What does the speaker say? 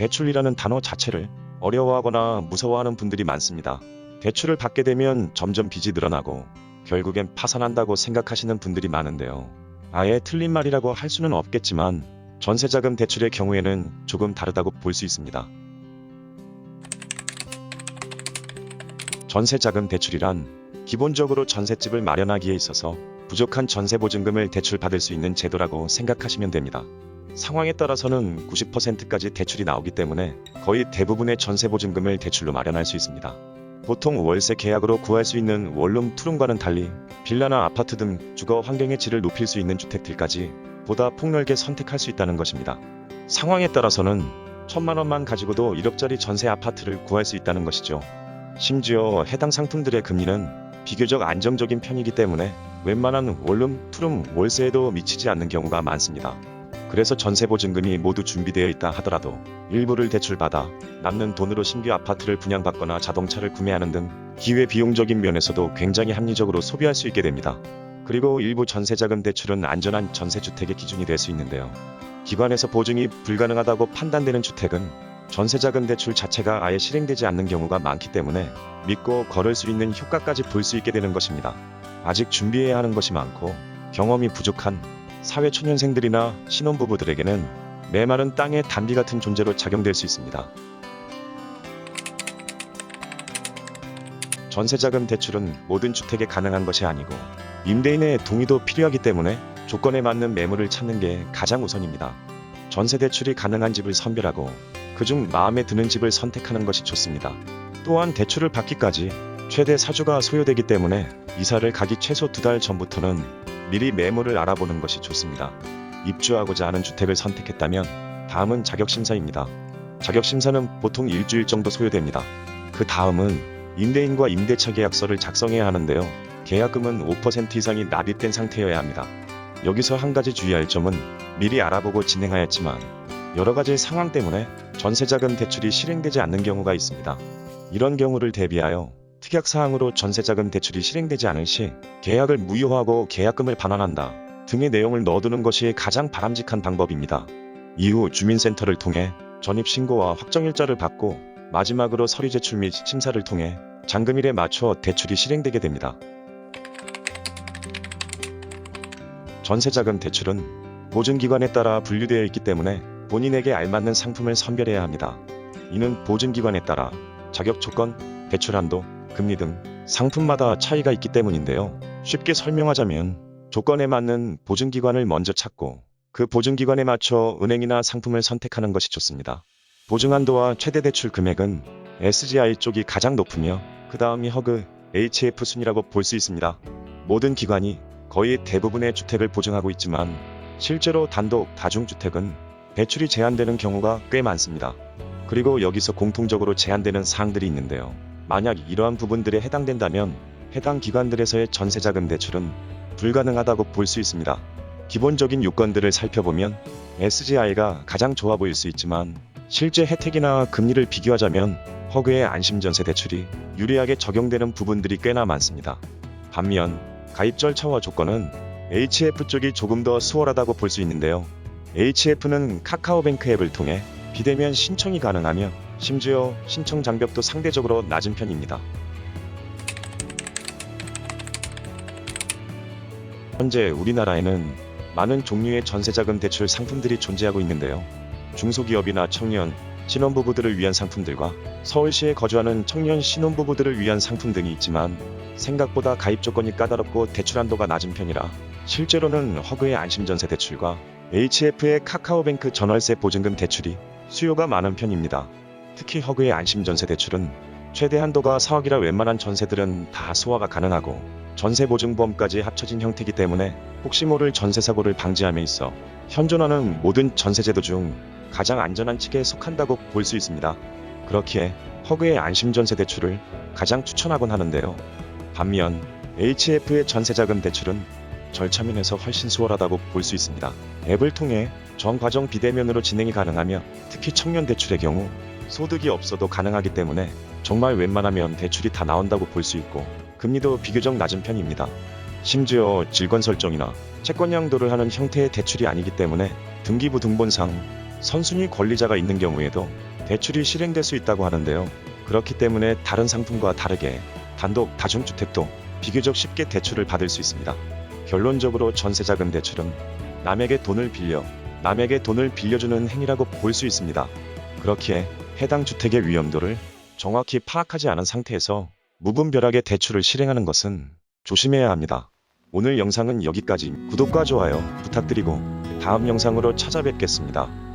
대출이라는 단어 자체를 어려워하거나 무서워하는 분들이 많습니다. 대출을 받게 되면 점점 빚이 늘어나고 결국엔 파산한다고 생각하시는 분들이 많은데요. 아예 틀린 말이라고 할 수는 없겠지만 전세자금 대출의 경우에는 조금 다르다고 볼 수 있습니다. 전세자금 대출이란 기본적으로 전셋집을 마련하기에 있어서 부족한 전세보증금을 대출받을 수 있는 제도라고 생각하시면 됩니다. 상황에 따라서는 90%까지 대출이 나오기 때문에 거의 대부분의 전세보증금을 대출로 마련할 수 있습니다. 보통 월세 계약으로 구할 수 있는 원룸, 투룸과는 달리 빌라나 아파트 등 주거 환경의 질을 높일 수 있는 주택들까지 보다 폭넓게 선택할 수 있다는 것입니다. 상황에 따라서는 1,000만 원만 가지고도 1억짜리 전세 아파트를 구할 수 있다는 것이죠. 심지어 해당 상품들의 금리는 비교적 안정적인 편이기 때문에 웬만한 원룸, 투룸, 월세에도 미치지 않는 경우가 많습니다. 그래서 전세보증금이 모두 준비되어 있다 하더라도 일부를 대출받아 남는 돈으로 신규 아파트를 분양받거나 자동차를 구매하는 등 기회비용적인 면에서도 굉장히 합리적으로 소비할 수 있게 됩니다. 그리고 일부 전세자금 대출은 안전한 전세주택의 기준이 될 수 있는데요. 기관에서 보증이 불가능하다고 판단되는 주택은 전세자금 대출 자체가 아예 실행되지 않는 경우가 많기 때문에 믿고 걸을 수 있는 효과까지 볼 수 있게 되는 것입니다. 아직 준비해야 하는 것이 많고 경험이 부족한 사회초년생들이나 신혼부부들에게는 메마른 땅의 단비 같은 존재로 작용될 수 있습니다. 전세자금 대출은 모든 주택에 가능한 것이 아니고 임대인의 동의도 필요하기 때문에 조건에 맞는 매물을 찾는 게 가장 우선입니다. 전세 대출이 가능한 집을 선별하고 그중 마음에 드는 집을 선택하는 것이 좋습니다. 또한 대출을 받기까지 최대 4주가 소요되기 때문에 이사를 가기 최소 2달 전부터는 미리 매물을 알아보는 것이 좋습니다. 입주하고자 하는 주택을 선택했다면 다음은 자격심사입니다. 자격심사는 보통 일주일 정도 소요됩니다. 그 다음은 임대인과 임대차 계약서를 작성해야 하는데요. 계약금은 5% 이상이 납입된 상태여야 합니다. 여기서 한 가지 주의할 점은 미리 알아보고 진행하였지만 여러 가지 상황 때문에 전세자금 대출이 실행되지 않는 경우가 있습니다. 이런 경우를 대비하여 특약사항으로 전세자금 대출이 실행되지 않을 시 계약을 무효하고 계약금을 반환한다 등의 내용을 넣어두는 것이 가장 바람직한 방법입니다. 이후 주민센터를 통해 전입신고와 확정일자를 받고 마지막으로 서류 제출 및 심사를 통해 잔금일에 맞춰 대출이 실행되게 됩니다. 전세자금 대출은 보증기관에 따라 분류되어 있기 때문에 본인에게 알맞는 상품을 선별해야 합니다. 이는 보증기관에 따라 자격 조건, 대출 한도, 금리 등 상품마다 차이가 있기 때문인데요. 쉽게 설명하자면 조건에 맞는 보증기관을 먼저 찾고 그 보증기관에 맞춰 은행이나 상품을 선택하는 것이 좋습니다. 보증한도와 최대 대출 금액은 SGI 쪽이 가장 높으며 그 다음이 허그, HF 순이라고 볼 수 있습니다. 모든 기관이 거의 대부분의 주택을 보증하고 있지만 실제로 단독, 다중주택은 대출이 제한되는 경우가 꽤 많습니다. 그리고 여기서 공통적으로 제한되는 사항들이 있는데요. 만약 이러한 부분들에 해당된다면 해당 기관들에서의 전세자금 대출은 불가능하다고 볼 수 있습니다. 기본적인 요건들을 살펴보면 SGI가 가장 좋아 보일 수 있지만 실제 혜택이나 금리를 비교하자면 허그의 안심전세 대출이 유리하게 적용되는 부분들이 꽤나 많습니다. 반면 가입 절차와 조건은 HF 쪽이 조금 더 수월하다고 볼 수 있는데요. HF는 카카오뱅크 앱을 통해 비대면 신청이 가능하며 심지어 신청 장벽도 상대적으로 낮은 편입니다. 현재 우리나라에는 많은 종류의 전세자금 대출 상품들이 존재하고 있는데요. 중소기업이나 청년, 신혼부부들을 위한 상품들과 서울시에 거주하는 청년 신혼부부들을 위한 상품 등이 있지만 생각보다 가입 조건이 까다롭고 대출 한도가 낮은 편이라 실제로는 허그의 안심전세 대출과 HF의 카카오뱅크 전월세 보증금 대출이 수요가 많은 편입니다. 특히 허그의 안심전세 대출은 최대 한도가 4억이라 웬만한 전세들은 다 소화가 가능하고 전세보증보험까지 합쳐진 형태이기 때문에 혹시 모를 전세사고를 방지함에 있어 현존하는 모든 전세제도 중 가장 안전한 측에 속한다고 볼 수 있습니다. 그렇기에 허그의 안심전세 대출을 가장 추천하곤 하는데요. 반면 HF의 전세자금 대출은 절차 면에서 훨씬 수월하다고 볼 수 있습니다. 앱을 통해 전 과정 비대면으로 진행이 가능하며 특히 청년 대출의 경우 소득이 없어도 가능하기 때문에 정말 웬만하면 대출이 다 나온다고 볼 수 있고 금리도 비교적 낮은 편입니다. 심지어 질권 설정이나 채권 양도를 하는 형태의 대출이 아니기 때문에 등기부 등본상 선순위 권리자가 있는 경우에도 대출이 실행될 수 있다고 하는데요. 그렇기 때문에 다른 상품과 다르게 단독 다중주택도 비교적 쉽게 대출을 받을 수 있습니다. 결론적으로 전세자금 대출은 남에게 돈을 빌려주는 행위라고 볼 수 있습니다. 그렇기에 해당 주택의 위험도를 정확히 파악하지 않은 상태에서 무분별하게 대출을 실행하는 것은 조심해야 합니다. 오늘 영상은 여기까지. 구독과 좋아요 부탁드리고 다음 영상으로 찾아뵙겠습니다.